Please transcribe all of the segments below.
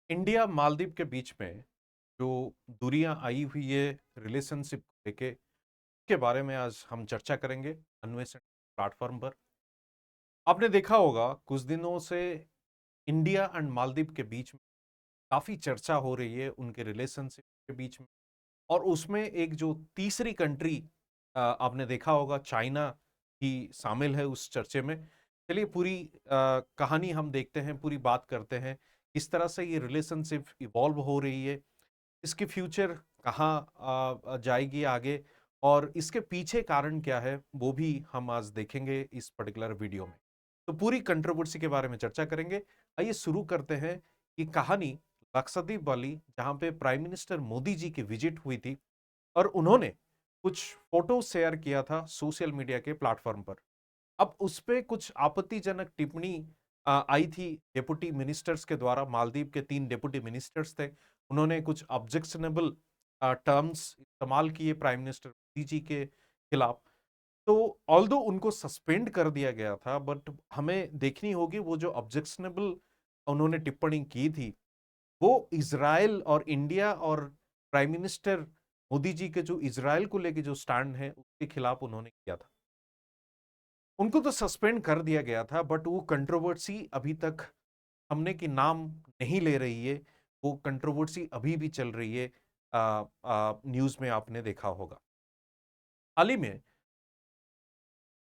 India Maldives के बीच में जो दूरियां आई हुई है रिलेशनशिप को लेके के बारे में आज हम चर्चा करेंगे अन्वेषण प्लेटफॉर्म पर। आपने देखा होगा कुछ दिनों से इंडिया एंड मालदीव के बीच में काफी चर्चा हो रही है उनके रिलेशनशिप के बीच में। और उसमें एक जो तीसरी कंट्री आपने देखा होगा चाइना भी शामिल है उस चर्चे में। चलिए पूरी कहानी हम देखते हैं, पूरी बात करते हैं किस तरह से ये रिलेशनशिप इवॉल्व हो रही है, इसकी फ्यूचर कहाँ जाएगी आगे, और इसके पीछे कारण क्या है वो भी हम आज देखेंगे इस पर्टिकुलर वीडियो में। तो पूरी कंट्रोवर्सी के बारे में चर्चा करेंगे। आइए शुरू करते हैं कि कहानी लक्षद्वीप वाली, जहां पे प्राइम मिनिस्टर मोदी जी की विजिट हुई थी और उन्होंने कुछ फोटो शेयर किया था सोशल मीडिया के प्लेटफॉर्म पर। अब उस पे कुछ आपत्तिजनक टिप्पणी आई थी डेप्यूटी मिनिस्टर्स के द्वारा। मालदीव के 3 डेप्यूटी मिनिस्टर्स थे, उन्होंने कुछ ऑब्जेक्शनेबल टर्म्स इस्तेमाल किए प्राइम मिनिस्टर मोदी जी के खिलाफ। तो ऑल्दो उनको सस्पेंड कर दिया गया था, बट हमें देखनी होगी वो जो ऑब्जेक्शनेबल उन्होंने टिप्पणी की थी वो इजराइल और इंडिया और प्राइम मिनिस्टर मोदी जी के जो इजराइल को लेके जो स्टैंड है उसके खिलाफ उन्होंने किया था। उनको तो सस्पेंड कर दिया गया था, बट वो कंट्रोवर्सी अभी तक थमने की नाम नहीं ले रही है। वो कंट्रोवर्सी अभी भी चल रही है। न्यूज में आपने देखा होगा हाल ही में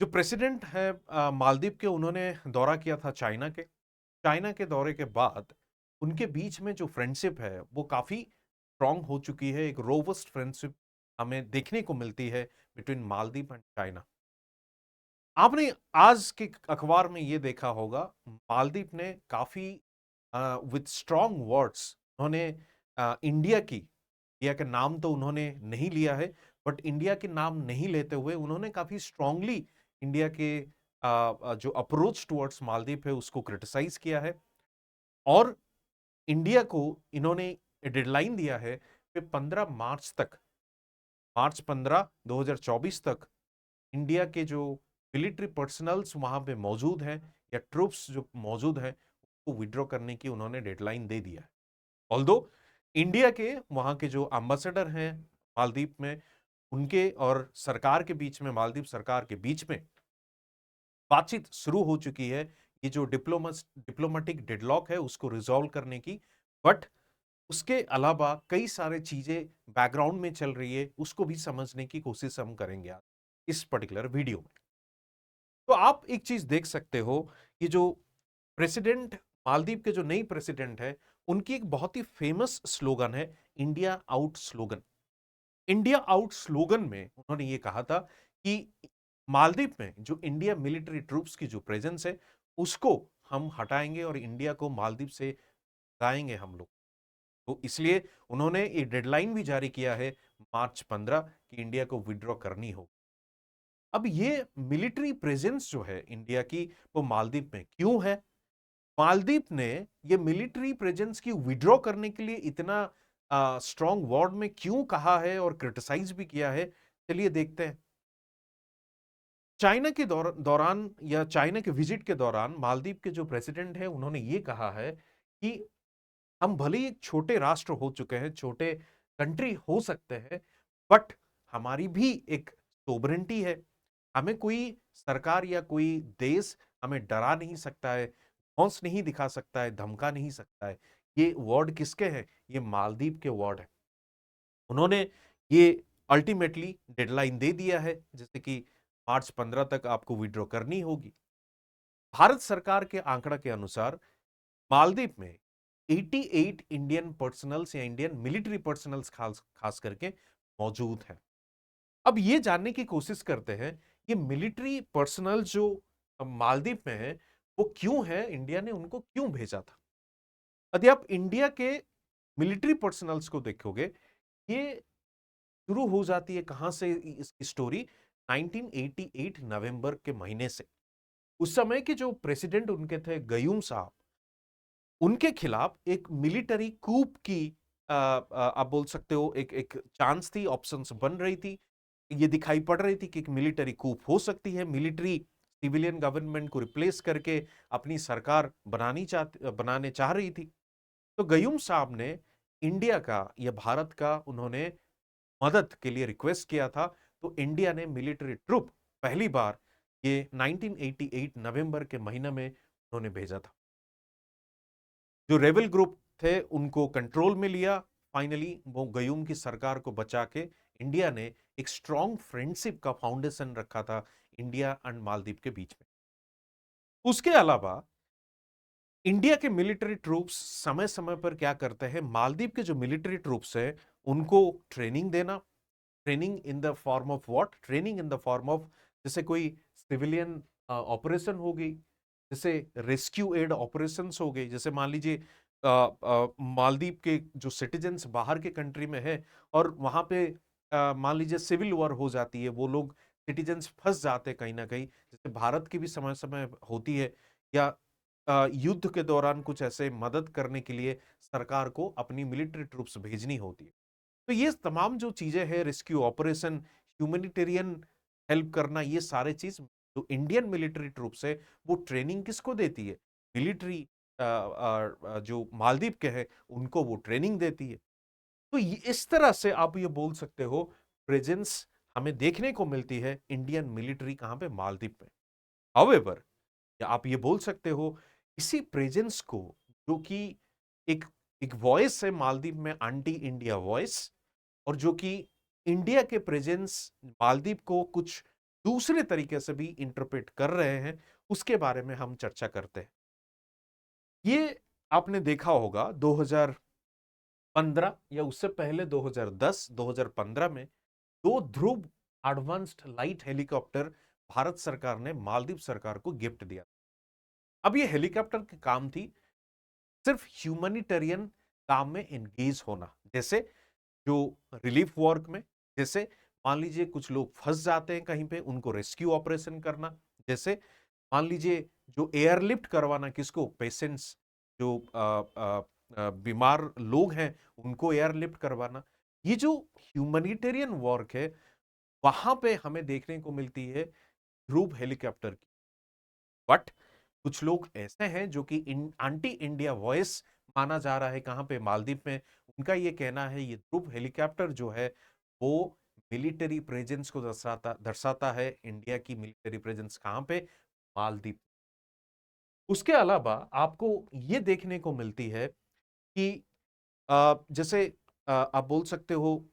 जो प्रेसिडेंट है मालदीव के, उन्होंने दौरा किया था चाइना के। चाइना के दौरे के बाद उनके बीच में जो फ्रेंडशिप है वो काफी स्ट्रांग हो चुकी है। एक रोबस्ट फ्रेंडशिप हमें देखने को मिलती है बिटवीन मालदीव एंड चाइना। आपने आज के अखबार में ये देखा होगा, मालदीव ने काफी विद स्ट्रॉन्ग वर्ड्स उन्होंने इंडिया के नाम तो उन्होंने नहीं लिया है, बट इंडिया के नाम नहीं लेते हुए उन्होंने काफी स्ट्रांगली इंडिया के जो अप्रोच टुवर्ड्स मालदीव है उसको क्रिटिसाइज किया है। और इंडिया को इन्होंने डेडलाइन दिया है कि 15 मार्च तक, मार्च 15 2024 तक इंडिया के जो मिलिट्री पर्सनल्स वहां पे मौजूद हैं या ट्रूप्स जो मौजूद हैं उसको विड्रॉ करने की उन्होंने डेडलाइन दे दिया है। ऑल्दो इंडिया के वहां के जो एम्बेसडर हैं मालदीव में, उनके और सरकार के बीच में, मालदीव सरकार के बीच में बातचीत शुरू हो चुकी है ये जो डिप्लोमेटिक डेडलॉक है उसको रिजॉल्व करने की। बट उसके अलावा कई सारे चीजें बैकग्राउंड में चल रही है, उसको भी समझने की कोशिश हम करेंगे आज इस पर्टिकुलर वीडियो में। तो आप एक चीज देख सकते हो, ये जो प्रेसिडेंट मालदीव के जो नई प्रेसिडेंट है उनकी एक बहुत ही फेमस स्लोगन है, India out slogan. India out slogan में उन्होंने ये कहा था कि मालदीव में जो इंडिया मिलिट्री ट्रूप्स की जो प्रेजेंस है उसको हम हटाएंगे और इंडिया को मालदीव से हटाएंगे हम लोग। तो इसलिए उन्होंने ये डेडलाइन भी जारी किया है मार्च 15 कि इंडिया को विड्रॉ करनी हो। अब ये मिलिट्री प्रेजेंस जो है इंडिया की वो मालदीव में क्यों है, मालदीव ने ये मिलिट्री प्रेजेंस की विड्रॉ करने के लिए इतना स्ट्रॉन्ग वर्ड में क्यों कहा है और क्रिटिसाइज भी किया है, चलिए देखते हैं। चाइना के दौरान या चाइना के विजिट के दौरान मालदीव के जो प्रेसिडेंट है उन्होंने ये कहा है कि हम भले ही एक छोटे राष्ट्र हो चुके हैं, छोटे कंट्री हो सकते हैं, बट हमारी भी एक सोवरेंटी है। हमें कोई सरकार या कोई देश हमें डरा नहीं सकता है, धौंस नहीं दिखा सकता है, धमका नहीं सकता है। ये वर्ड किसके हैं? ये मालदीव के वर्ड है। उन्होंने ये अल्टीमेटली डेडलाइन दे दिया है जैसे कि मार्च 15 तक आपको विड्रॉ करनी होगी। भारत सरकार के आंकड़ा के अनुसार मालदीव में 88 इंडियन पर्सनल्स या इंडियन मिलिट्री पर्सनल्स खास खास करके मौजूद हैं। अब ये जानने की कोशिश करते हैं ये मिलिट्री पर्सनल जो मालदीव में है वो क्यों है, इंडिया ने उनको क्यों भेजा था। यदि आप इंडिया के मिलिट्री पर्सनल्स को देखोगे, ये शुरू हो जाती है कहां से इसकी स्टोरी, 1988 नवंबर के महीने से। उस समय के जो प्रेसिडेंट उनके थे गयूम साहब, उनके खिलाफ एक मिलिट्री कूप की आप बोल सकते हो एक एक चांस थी, ऑप्शंस बन रही थी। ये दिखाई पड़ रही थी कि एक मिलिट्री कूप हो सकती है, मिलिट्री सिविलियन गवर्नमेंट को रिप्लेस करके अपनी सरकार बनाने चाह रही थी। तो गयूम साहब ने इंडिया का या भारत का उन्होंने मदद के लिए रिक्वेस्ट किया था। तो इंडिया ने मिलिट्री ट्रूप पहली बार ये 1988 नवंबर के महीने में उन्होंने भेजा था। जो रेबल ग्रुप थे उनको कंट्रोल में लिया। फाइनली वो गयूम की सरकार को बचा के इंडिया ने एक स्ट्रॉन्ग फ्रेंडशिप का फाउंडेशन रखा था इंडिया एंड मालदीव के बीच में। उसके अलावा इंडिया के मिलिट्री ट्रूप्स समय समय पर क्या करते हैं, मालदीव के जो मिलिट्री ट्रूप्स हैं उनको ट्रेनिंग देना। Training in the form of what, training in the form of जैसे कोई सिविलियन ऑपरेशन हो गई, जैसे रेस्क्यू एड ऑपरेशंस हो गए। जैसे मान लीजिए मालदीव के जो सिटीजन्स बाहर के कंट्री में है और वहां पे मान लीजिए सिविल वॉर हो जाती है, वो लोग सिटीजन्स फंस जाते हैं कहीं ना कहीं, जैसे भारत की भी समय समय होती है, या युद्ध के दौरान कुछ ऐसे मदद करने के लिए सरकार को अपनी मिलिट्री ट्रूप्स भेजनी होती है। तो ये तमाम जो चीजें हैं, रेस्क्यू ऑपरेशन, ह्यूमैनिटेरियन हेल्प करना, ये सारे चीज जो इंडियन मिलिट्री ट्रूप्स है वो ट्रेनिंग किसको देती है, मिलिट्री जो मालदीव के हैं उनको वो ट्रेनिंग देती है। तो इस तरह से आप ये बोल सकते हो प्रेजेंस हमें देखने को मिलती है इंडियन मिलिट्री कहां पे, मालदीव में। हाउएवर, या आप ये बोल सकते हो इसी प्रेजेंस को, जो कि एक एक वॉइस है मालदीव में, एंटी इंडिया वॉइस, और जो कि इंडिया के प्रेजेंस मालदीव को कुछ दूसरे तरीके से भी इंटरप्रेट कर रहे हैं, उसके बारे में हम चर्चा करते हैं। ये आपने देखा होगा 2015 या उससे पहले 2010 2015 में दो ध्रुव एडवांस्ड लाइट हेलीकॉप्टर भारत सरकार ने मालदीव सरकार को गिफ्ट दिया। अब ये हेलीकॉप्टर की काम थी सिर्फ ह्यूमैनिटेरियन काम में एंगेज होना, जैसे जो रिलीफ वर्क में, जैसे मान लीजिए कुछ लोग फंस जाते हैं कहीं पे, उनको रेस्क्यू ऑपरेशन करना, जैसे मान लीजिए जो एयरलिफ्ट करवाना, किसको, पेशेंट्स, जो बीमार लोग हैं उनको एयरलिफ्ट करवाना। ये जो ह्यूमैनिटेरियन वर्क है वहां पे हमें देखने को मिलती है ध्रुव हेलीकॉप्टर की। बट कुछ लोग ऐसे हैं जो कि एंटी इंडिया वॉइस माना जा रहा है कहां पे, मालदीव में। उनका ये कहना है ये ध्रुव हेलीकॉप्टर जो है वो मिलिट्री प्रेजेंस को दर्शाता दर्शाता है, इंडिया की मिलिट्री प्रेजेंस कहां पे, मालदीव। उसके अलावा आपको ये देखने को मिलती है कि जैसे आप बोल सकते हो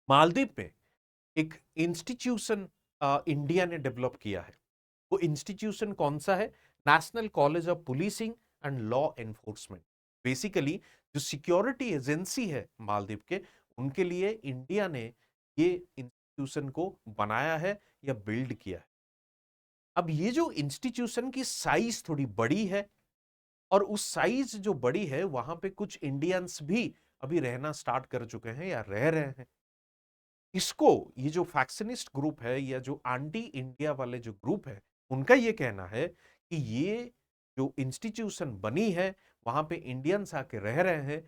मालदीव में एक इंस्टीट्यूशन इंडिया ने डेवलप किया है। वो इंस्टीट्यूशन कौन सा है, national college of policing and law enforcement. Basically जो सिक्योरिटी एजेंसी है मालदीव के, उनके लिए इंडिया ने ये इंस्टीट्यूशन को बनाया है या बिल्ड किया है। अब ये जो इंस्टीट्यूशन की साइज थोड़ी बड़ी है, और उस साइज जो बड़ी है वहां पे कुछ इंडियंस भी अभी रहना स्टार्ट कर चुके हैं या रह रहे हैं। इसको, ये जो फैक्शनिस्ट ग्रुप है या जो एंटी इंडिया वाले जो ग्रुप है, उनका ये कहना है कि ये जो इंस्टीट्यूशन बनी है वहां पे इंडियंस आके रह रहे हैं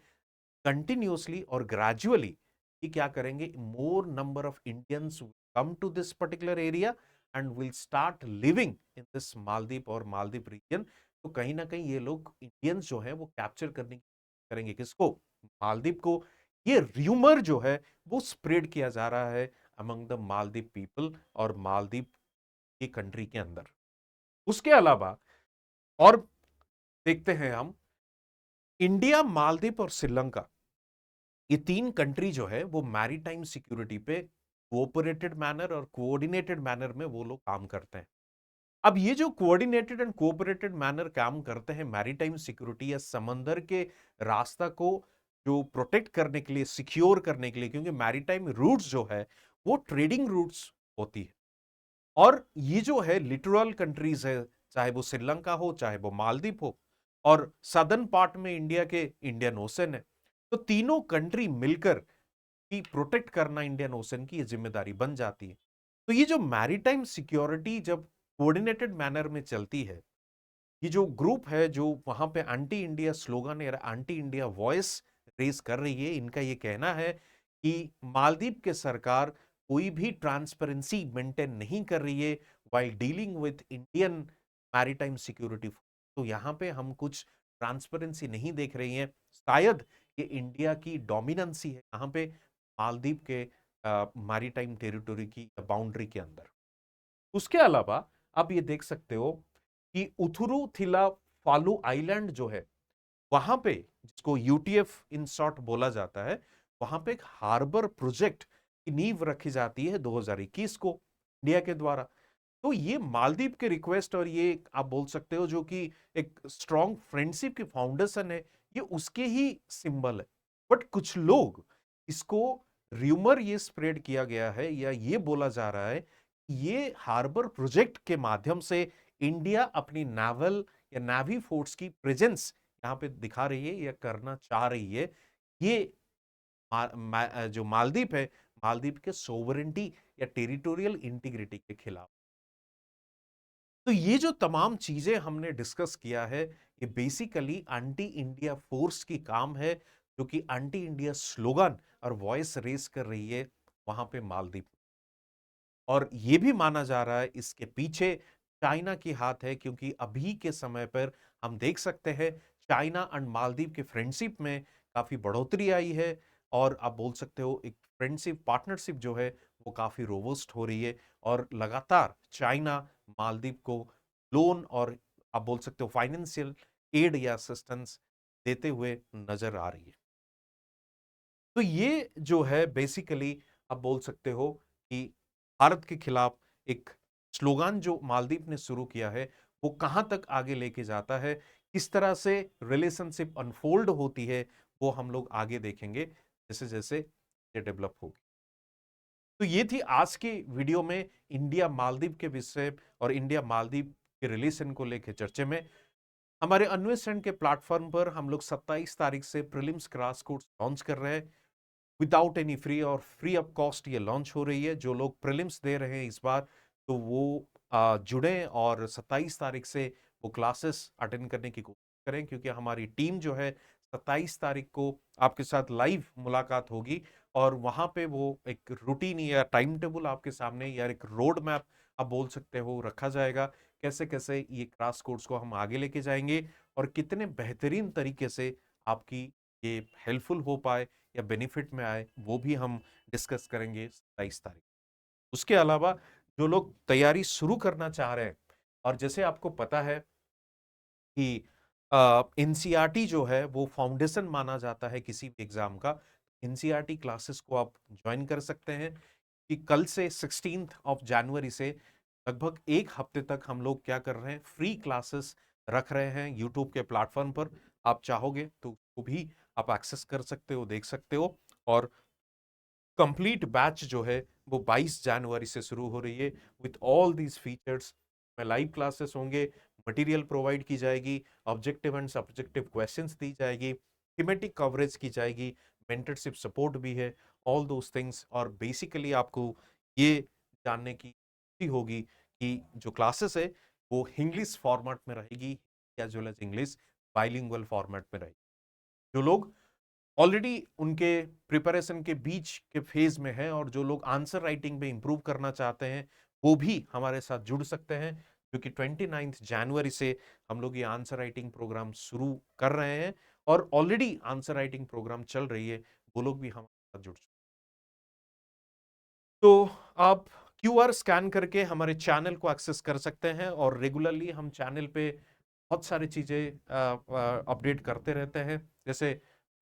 कंटिन्यूअसली और ग्रेजुअली, ये क्या करेंगे, more number of Indians come to this particular area and will start living in this Maldives और मालदीव रीजन। तो कहीं ना कहीं ये लोग इंडियंस जो है वो कैप्चर करने की करेंगे, किसको, मालदीव को। ये र्यूमर जो है वो स्प्रेड किया जा रहा है अमंग द मालदीव पीपल और मालदीव की कंट्री के अंदर। उसके अलावा और देखते हैं हम, इंडिया, मालदीव और श्रीलंका, ये तीन कंट्री जो है वो मैरीटाइम सिक्योरिटी पे कोऑपरेटेड मैनर और कोऑर्डिनेटेड मैनर में वो लोग काम करते हैं। अब ये जो कोऑर्डिनेटेड एंड कोऑपरेटेड मैनर काम करते हैं मैरीटाइम सिक्योरिटी या समंदर के रास्ता को जो प्रोटेक्ट करने के लिए, सिक्योर करने के लिए, क्योंकि मैरीटाइम रूट्स जो है वो ट्रेडिंग रूट्स होती है, और ये जो है लिटरल कंट्रीज है, चाहे वो श्रीलंका हो चाहे वो मालदीव हो, और सदर्न पार्ट में इंडिया के इंडियन ओशन है। तो तीनों कंट्री मिलकर की प्रोटेक्ट करना इंडियन ओशन की ये जिम्मेदारी बन जाती है। तो ये जो मैरीटाइम सिक्योरिटी जब कोऑर्डिनेटेड मैनर में चलती है, ये जो ग्रुप है जो वहां पे एंटी इंडिया स्लोगन या एंटी इंडिया वॉइस रेस कर रही है, इनका ये कहना है कि मालदीव के सरकार कोई भी ट्रांसपेरेंसी मेंटेन नहीं कर रही है while dealing with Indian maritime security. तो यहाँ पे हम कुछ ट्रांसपेरेंसी नहीं देख रही हैं। शायद ये इंडिया की डोमिनेंसी है यहाँ पे मालदीव के मैरीटाइम टेरिटरी की बाउंड्री के अंदर। उसके अलावा आप ये देख सकते हो कि उथुरु थिला फालू आइलैंड जो है वहां पे, जिसको यूटीएफ इन शॉर्ट बोला जाता है, वहां पे एक हार्बर प्रोजेक्ट की नींव रखी जाती है 2021 को इंडिया के द्वारा। तो ये मालदीव के रिक्वेस्ट और ये आप बोल सकते हो जो कि एक स्ट्रॉन्ग फ्रेंडशिप की फाउंडेशन है, ये उसके ही सिंबल है। बट कुछ लोग इसको, र्यूमर ये स्प्रेड किया गया है या ये बोला जा रहा है कि ये हार्बर प्रोजेक्ट के माध्यम से इंडिया अपनी नावल या नेवी फोर्स की प्रेजेंस यहाँ पे दिखा रही है या करना चाह रही है। ये जो मालदीव है, मालदीव के सोवरेंटी या टेरिटोरियल इंटीग्रिटी के खिलाफ। तो ये जो तमाम चीजें हमने डिस्कस किया है, ये बेसिकली एंटी इंडिया फोर्स की काम है, जो कि एंटी इंडिया स्लोगन और वॉइस रेस कर रही है वहां पे मालदीव। और ये भी माना जा रहा है इसके पीछे चाइना की हाथ है, क्योंकि अभी के समय पर हम देख सकते हैं चाइना एंड मालदीव के फ्रेंडशिप में काफी बढ़ोतरी आई है। और आप बोल सकते हो एक फ्रेंडशिप पार्टनरशिप जो है वो काफी रोबस्ट हो रही है। और लगातार चाइना मालदीव को लोन और आप बोल सकते हो फाइनेंशियल एड या असिस्टेंस देते हुए नजर आ रही है। तो ये जो है बेसिकली आप बोल सकते हो कि भारत के खिलाफ एक स्लोगान जो मालदीव ने शुरू किया है, वो कहां तक आगे लेके जाता है, किस तरह से रिलेशनशिप अनफोल्ड होती है, वो हम लोग आगे देखेंगे जैसे जैसे ये डेवलप होगी। तो ये थी आज की वीडियो में इंडिया मालदीव के विषय और इंडिया मालदीव के रिलेशन को लेकर चर्चे में। हमारे अन्वेषण के प्लेटफॉर्म पर हम लोग 27 तारीख से प्रीलिम्स क्रैश कोर्स लॉन्च कर रहे हैं विदाउट एनी फ्री, और फ्री ऑफ कॉस्ट ये लॉन्च हो रही है। जो लोग प्रीलिम्स दे रहे हैं इस बार, तो वो जुड़े और 27 तारीख से वो क्लासेस अटेंड करने की कोशिश करें, क्योंकि हमारी टीम जो है 27 तारीख को आपके साथ लाइव मुलाकात होगी। और वहां पे वो एक रूटीन या टाइम टेबल आपके सामने या एक रोड मैप आप बोल सकते हो रखा जाएगा, कैसे कैसे ये क्रैश कोर्स को हम आगे लेके जाएंगे और कितने बेहतरीन तरीके से आपकी ये हेल्पफुल हो पाए या बेनिफिट में आए, वो भी हम डिस्कस करेंगे 27 तारीख। उसके अलावा जो लोग तैयारी शुरू करना चाह रहे हैं, और जैसे आपको पता है कि एनसीईआरटी जो है वो फाउंडेशन माना जाता है किसी भी एग्जाम का, एनसीईआरटी क्लासेस को आप ज्वाइन कर सकते हैं। कि कल से 16 जनवरी से लगभग एक हफ्ते तक हम लोग क्या कर रहे हैं, फ्री क्लासेस रख रहे हैं यूट्यूब के प्लेटफॉर्म पर। आप चाहोगे तो उसको भी आप एक्सेस कर सकते हो, देख सकते हो। और कंप्लीट बैच जो है वो 22 जनवरी से शुरू हो रही है विथ ऑल दीज फीचर्स। में लाइव क्लासेस होंगे, मटेरियल प्रोवाइड की जाएगी, ऑब्जेक्टिव एंड सब्जेक्टिव क्वेश्चंस दी जाएगी, थीमेटिक कवरेज की जाएगी, मेंटरशिप सपोर्ट भी है, ऑल दोस थिंग्स। और बेसिकली आपको ये जानने की खुशी होगी कि जो क्लासेस है वो इंग्लिश फॉर्मेट में रहेगी, as well as English bilingual format में रहेगी। जो लोग ऑलरेडी उनके प्रिपरेशन के बीच के फेज में है और जो लोग आंसर राइटिंग में इंप्रूव करना चाहते हैं, वो भी हमारे साथ जुड़ सकते हैं, क्योंकि 29 जनवरी से हम लोग ये आंसर राइटिंग प्रोग्राम शुरू कर रहे हैं। और ऑलरेडी आंसर राइटिंग प्रोग्राम चल रही है, वो लोग भी हमारे साथ जुड़ सकते हैं। तो आप क्यूआर स्कैन करके हमारे चैनल को एक्सेस कर सकते हैं, और रेगुलरली हम चैनल पे बहुत सारी चीजें अपडेट करते रहते हैं, जैसे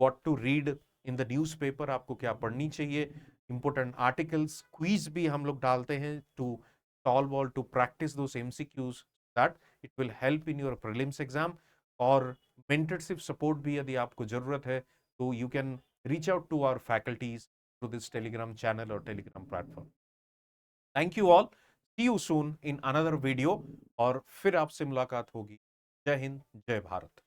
what to read in the newspaper, आपको क्या पढ़नी चाहिए, इंपोर्टेंट आर्टिकल्स, क्विज भी हम लोग डालते हैं टू सॉल्व और to practice those MCQs that it will help in your prelims exam. और मेंटरशिप सपोर्ट भी यदि आपको जरूरत है तो you can reach out to our faculties through this Telegram channel और Telegram platform. Thank you all, see you soon in another video, और फिर आपसे मुलाकात होगी। जय हिंद, जय भारत।